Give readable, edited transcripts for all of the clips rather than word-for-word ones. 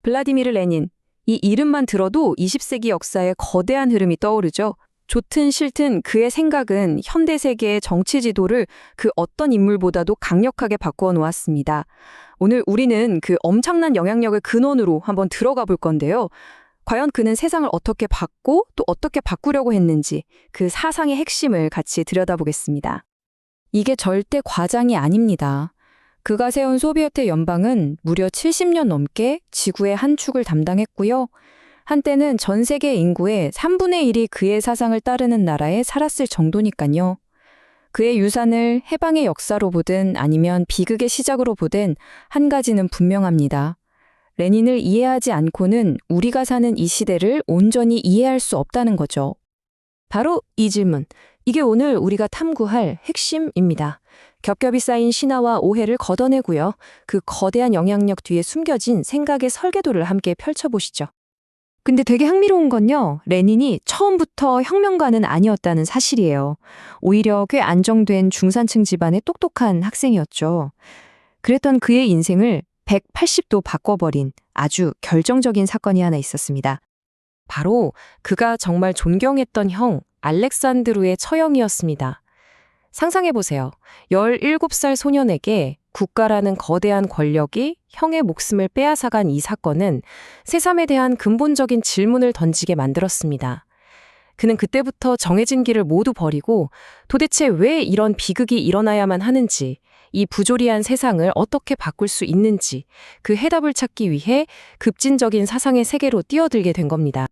블라디미르 레닌. 이 이름만 들어도 20세기 역사의 거대한 흐름이 떠오르죠. 좋든 싫든 그의 생각은 현대 세계의 정치 지도를 그 어떤 인물보다도 강력하게 바꾸어 놓았습니다. 오늘 우리는 그 엄청난 영향력을 근원으로 한번 들어가 볼 건데요. 과연 그는 세상을 어떻게 바꾸고 또 어떻게 바꾸려고 했는지 그 사상의 핵심을 같이 들여다보겠습니다. 이게 절대 과장이 아닙니다. 그가 세운 소비에트 연방은 무려 70년 넘게 지구의 한 축을 담당했고요. 한때는 전 세계 인구의 3분의 1이 그의 사상을 따르는 나라에 살았을 정도니까요. 그의 유산을 해방의 역사로 보든 아니면 비극의 시작으로 보든 한 가지는 분명합니다. 레닌을 이해하지 않고는 우리가 사는 이 시대를 온전히 이해할 수 없다는 거죠. 바로 이 질문. 이게 오늘 우리가 탐구할 핵심입니다. 겹겹이 쌓인 신화와 오해를 걷어내고요. 그 거대한 영향력 뒤에 숨겨진 생각의 설계도를 함께 펼쳐보시죠. 근데 되게 흥미로운 건요. 레닌이 처음부터 혁명가는 아니었다는 사실이에요. 오히려 꽤 안정된 중산층 집안의 똑똑한 학생이었죠. 그랬던 그의 인생을 180도 바꿔버린 아주 결정적인 사건이 하나 있었습니다. 바로 그가 정말 존경했던 형 알렉산드루의 처형이었습니다. 상상해보세요. 17살 소년에게 국가라는 거대한 권력이 형의 목숨을 빼앗아간 이 사건은 새삼에 대한 근본적인 질문을 던지게 만들었습니다. 그는 그때부터 정해진 길을 모두 버리고 도대체 왜 이런 비극이 일어나야만 하는지, 이 부조리한 세상을 어떻게 바꿀 수 있는지 그 해답을 찾기 위해 급진적인 사상의 세계로 뛰어들게 된 겁니다.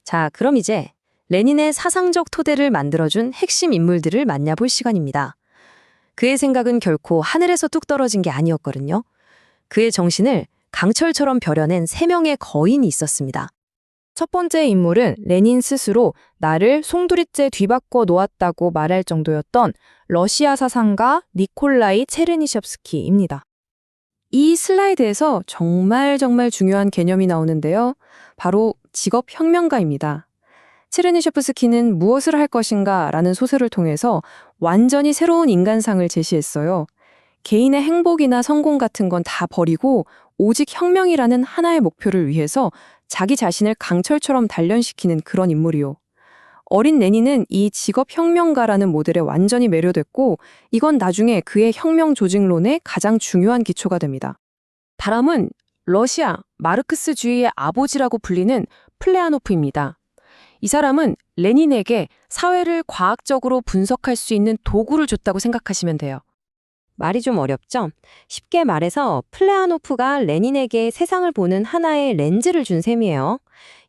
자, 그럼 이제 레닌의 사상적 토대를 만들어준 핵심 인물들을 만나볼 시간입니다. 그의 생각은 결코 하늘에서 뚝 떨어진 게 아니었거든요. 그의 정신을 강철처럼 벼려낸 3명의 거인이 있었습니다. 첫 번째 인물은 레닌 스스로 나를 송두리째 뒤바꿔 놓았다고 말할 정도였던 러시아 사상가 니콜라이 체르니엡스키입니다. 이 슬라이드에서 정말 중요한 개념이 나오는데요. 바로 직업혁명가입니다. 체르니엡스키는 무엇을 할 것인가 라는 소설을 통해서 완전히 새로운 인간상을 제시했어요. 개인의 행복이나 성공 같은 건 다 버리고 오직 혁명이라는 하나의 목표를 위해서 자기 자신을 강철처럼 단련시키는 그런 인물이요. 어린 레닌은 이 직업혁명가라는 모델에 완전히 매료됐고 이건 나중에 그의 혁명 조직론의 가장 중요한 기초가 됩니다. 다음은 러시아 마르크스주의의 아버지라고 불리는 플레아노프입니다. 이 사람은 레닌에게 사회를 과학적으로 분석할 수 있는 도구를 줬다고 생각하시면 돼요. 말이 좀 어렵죠? 쉽게 말해서 플레아노프가 레닌에게 세상을 보는 하나의 렌즈를 준 셈이에요.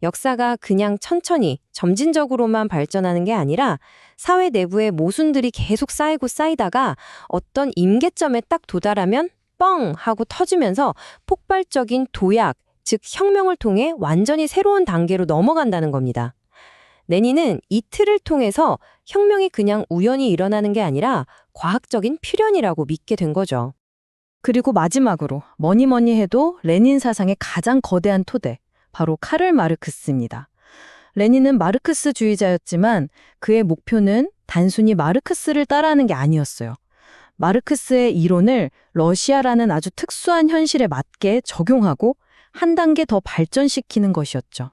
역사가 그냥 천천히 점진적으로만 발전하는 게 아니라 사회 내부의 모순들이 계속 쌓이고 쌓이다가 어떤 임계점에 딱 도달하면 뻥 하고 터지면서 폭발적인 도약, 즉 혁명을 통해 완전히 새로운 단계로 넘어간다는 겁니다. 레닌은 이 틀을 통해서 혁명이 그냥 우연히 일어나는 게 아니라 과학적인 필연이라고 믿게 된 거죠. 그리고 마지막으로 뭐니 해도 레닌 사상의 가장 거대한 토대, 바로 카를 마르크스입니다. 레닌은 마르크스주의자였지만 그의 목표는 단순히 마르크스를 따라하는 게 아니었어요. 마르크스의 이론을 러시아라는 아주 특수한 현실에 맞게 적용하고 한 단계 더 발전시키는 것이었죠.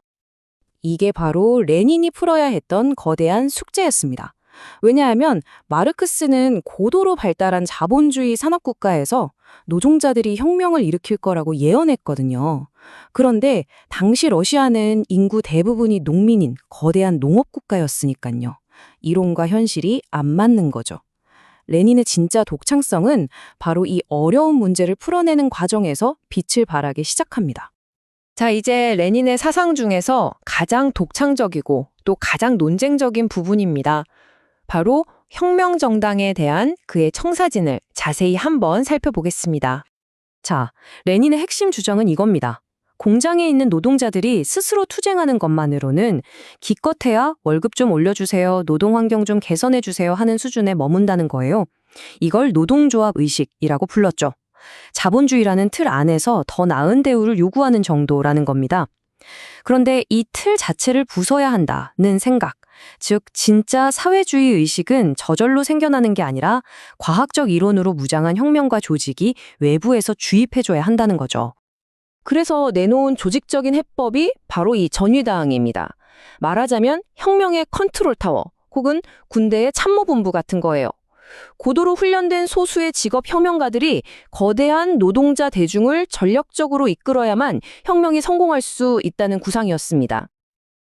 이게 바로 레닌이 풀어야 했던 거대한 숙제였습니다. 왜냐하면 마르크스는 고도로 발달한 자본주의 산업국가에서 노동자들이 혁명을 일으킬 거라고 예언했거든요. 그런데 당시 러시아는 인구 대부분이 농민인 거대한 농업국가였으니까요. 이론과 현실이 안 맞는 거죠. 레닌의 진짜 독창성은 바로 이 어려운 문제를 풀어내는 과정에서 빛을 발하기 시작합니다. 자, 이제 레닌의 사상 중에서 가장 독창적이고 또 가장 논쟁적인 부분입니다. 바로 혁명정당에 대한 그의 청사진을 자세히 한번 살펴보겠습니다. 자, 레닌의 핵심 주장은 이겁니다. 공장에 있는 노동자들이 스스로 투쟁하는 것만으로는 기껏해야 월급 좀 올려주세요, 노동환경 좀 개선해주세요 하는 수준에 머문다는 거예요. 이걸 노동조합 의식이라고 불렀죠. 자본주의라는 틀 안에서 더 나은 대우를 요구하는 정도라는 겁니다. 그런데 이 틀 자체를 부숴야 한다는 생각, 즉 진짜 사회주의 의식은 저절로 생겨나는 게 아니라 과학적 이론으로 무장한 혁명과 조직이 외부에서 주입해줘야 한다는 거죠. 그래서 내놓은 조직적인 해법이 바로 이 전위당입니다. 말하자면 혁명의 컨트롤 타워 혹은 군대의 참모본부 같은 거예요. 고도로 훈련된 소수의 직업 혁명가들이 거대한 노동자 대중을 전력적으로 이끌어야만 혁명이 성공할 수 있다는 구상이었습니다.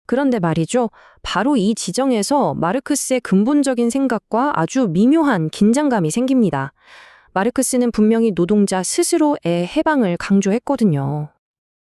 그런데 말이죠. 바로 이 지정에서 마르크스의 근본적인 생각과 아주 미묘한 긴장감이 생깁니다. 마르크스는 분명히 노동자 스스로의 해방을 강조했거든요.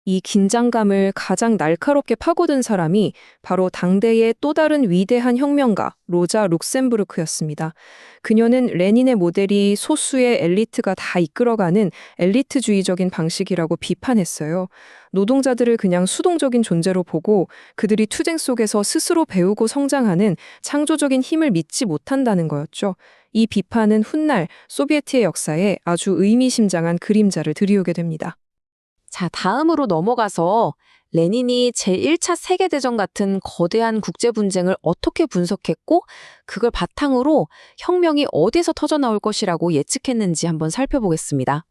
이 긴장감을 가장 날카롭게 파고든 사람이 바로 당대의 또 다른 위대한 혁명가 로자 룩셈부르크였습니다. 그녀는 레닌의 모델이 소수의 엘리트가 다 이끌어가는 엘리트주의적인 방식이라고 비판했어요. 노동자들을 그냥 수동적인 존재로 보고 그들이 투쟁 속에서 스스로 배우고 성장하는 창조적인 힘을 믿지 못한다는 거였죠. 이 비판은 훗날 소비에트의 역사에 아주 의미심장한 그림자를 들이우게 됩니다. 자, 다음으로 넘어가서 레닌이 제1차 세계대전 같은 거대한 국제분쟁을 어떻게 분석했고 그걸 바탕으로 혁명이 어디서 터져나올 것이라고 예측했는지 한번 살펴보겠습니다.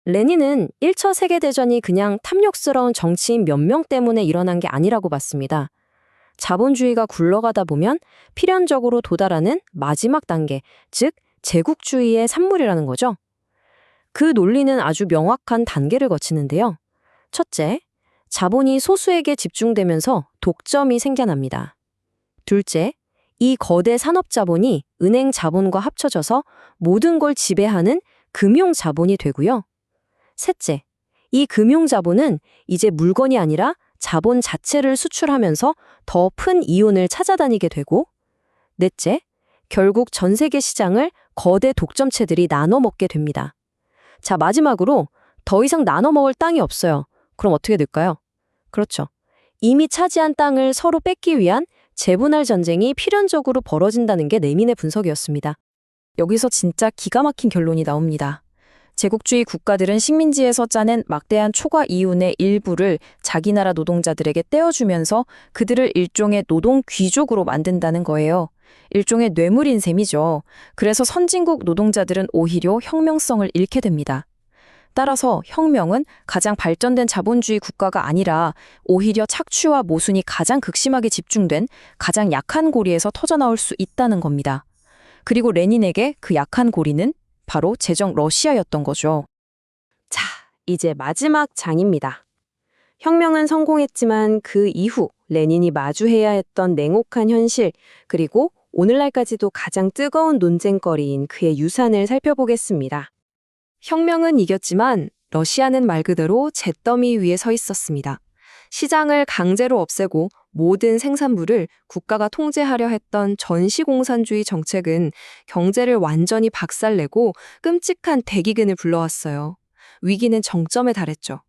레닌은 1차 세계대전이 그냥 탐욕스러운 정치인 몇 명 때문에 일어난 게 아니라고 봤습니다. 자본주의가 굴러가다 보면 필연적으로 도달하는 마지막 단계, 즉 제국주의의 산물이라는 거죠. 그 논리는 아주 명확한 단계를 거치는데요. 첫째, 자본이 소수에게 집중되면서 독점이 생겨납니다. 둘째, 이 거대 산업 자본이 은행 자본과 합쳐져서 모든 걸 지배하는 금융 자본이 되고요. 셋째, 이 금융 자본은 이제 물건이 아니라 자본 자체를 수출하면서 더 큰 이윤을 찾아다니게 되고, 넷째, 결국 전 세계 시장을 거대 독점체들이 나눠 먹게 됩니다. 자, 마지막으로 더 이상 나눠 먹을 땅이 없어요. 그럼 어떻게 될까요? 그렇죠. 이미 차지한 땅을 서로 뺏기 위한 재분할 전쟁이 필연적으로 벌어진다는 게 레닌의 분석이었습니다. 여기서 진짜 기가 막힌 결론이 나옵니다. 제국주의 국가들은 식민지에서 짜낸 막대한 초과 이윤의 일부를 자기 나라 노동자들에게 떼어주면서 그들을 일종의 노동 귀족으로 만든다는 거예요. 일종의 뇌물인 셈이죠. 그래서 선진국 노동자들은 오히려 혁명성을 잃게 됩니다. 따라서 혁명은 가장 발전된 자본주의 국가가 아니라 오히려 착취와 모순이 가장 극심하게 집중된 가장 약한 고리에서 터져나올 수 있다는 겁니다. 그리고 레닌에게 그 약한 고리는 바로 제정 러시아였던 거죠. 자, 이제 마지막 장입니다. 혁명은 성공했지만 그 이후 레닌이 마주해야 했던 냉혹한 현실, 그리고 오늘날까지도 가장 뜨거운 논쟁거리인 그의 유산을 살펴보겠습니다. 혁명은 이겼지만 러시아는 말 그대로 잿더미 위에 서 있었습니다. 시장을 강제로 없애고 모든 생산물을 국가가 통제하려 했던 전시공산주의 정책은 경제를 완전히 박살내고 끔찍한 대기근을 불러왔어요. 위기는 정점에 달했죠.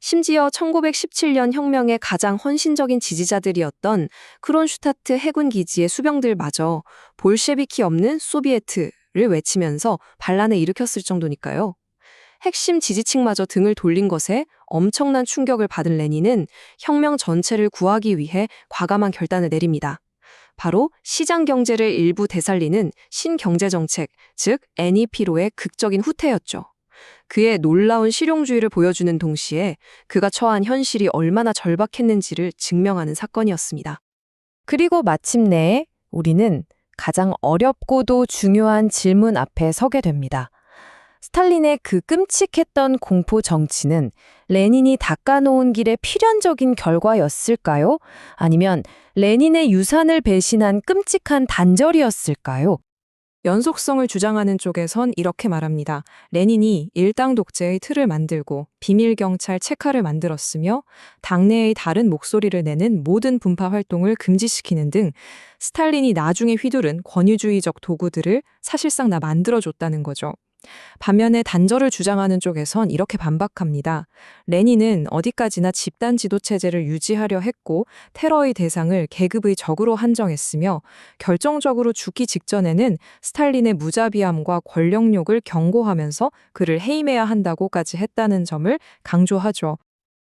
심지어 1917년 혁명의 가장 헌신적인 지지자들이었던 크론슈타트 해군 기지의 수병들마저 볼셰비키 없는 소비에트를 외치면서 반란을 일으켰을 정도니까요. 핵심 지지층마저 등을 돌린 것에 엄청난 충격을 받은 레닌은 혁명 전체를 구하기 위해 과감한 결단을 내립니다. 바로 시장 경제를 일부 되살리는 신경제정책, 즉 NEP로의 극적인 후퇴였죠. 그의 놀라운 실용주의를 보여주는 동시에 그가 처한 현실이 얼마나 절박했는지를 증명하는 사건이었습니다. 그리고 마침내 우리는 가장 어렵고도 중요한 질문 앞에 서게 됩니다. 스탈린의 그 끔찍했던 공포 정치는 레닌이 닦아놓은 길의 필연적인 결과였을까요? 아니면 레닌의 유산을 배신한 끔찍한 단절이었을까요? 연속성을 주장하는 쪽에선 이렇게 말합니다. 레닌이 일당 독재의 틀을 만들고 비밀경찰 체카를 만들었으며 당내의 다른 목소리를 내는 모든 분파 활동을 금지시키는 등 스탈린이 나중에 휘두른 권위주의적 도구들을 사실상 다 만들어줬다는 거죠. 반면에 단절을 주장하는 쪽에선 이렇게 반박합니다. 레닌은 어디까지나 집단 지도체제를 유지하려 했고 테러의 대상을 계급의 적으로 한정했으며 결정적으로 죽기 직전에는 스탈린의 무자비함과 권력욕을 경고하면서 그를 해임해야 한다고까지 했다는 점을 강조하죠.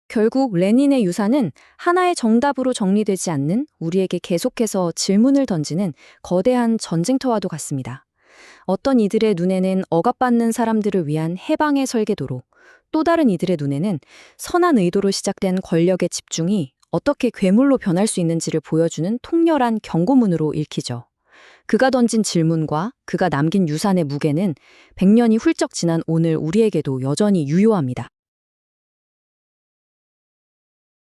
결국 레닌의 유산은 하나의 정답으로 정리되지 않는 우리에게 계속해서 질문을 던지는 거대한 전쟁터와도 같습니다. 어떤 이들의 눈에는 억압받는 사람들을 위한 해방의 설계도로, 또 다른 이들의 눈에는 선한 의도로 시작된 권력의 집중이 어떻게 괴물로 변할 수 있는지를 보여주는 통렬한 경고문으로 읽히죠. 그가 던진 질문과 그가 남긴 유산의 무게는 100년이 훌쩍 지난 오늘 우리에게도 여전히 유효합니다.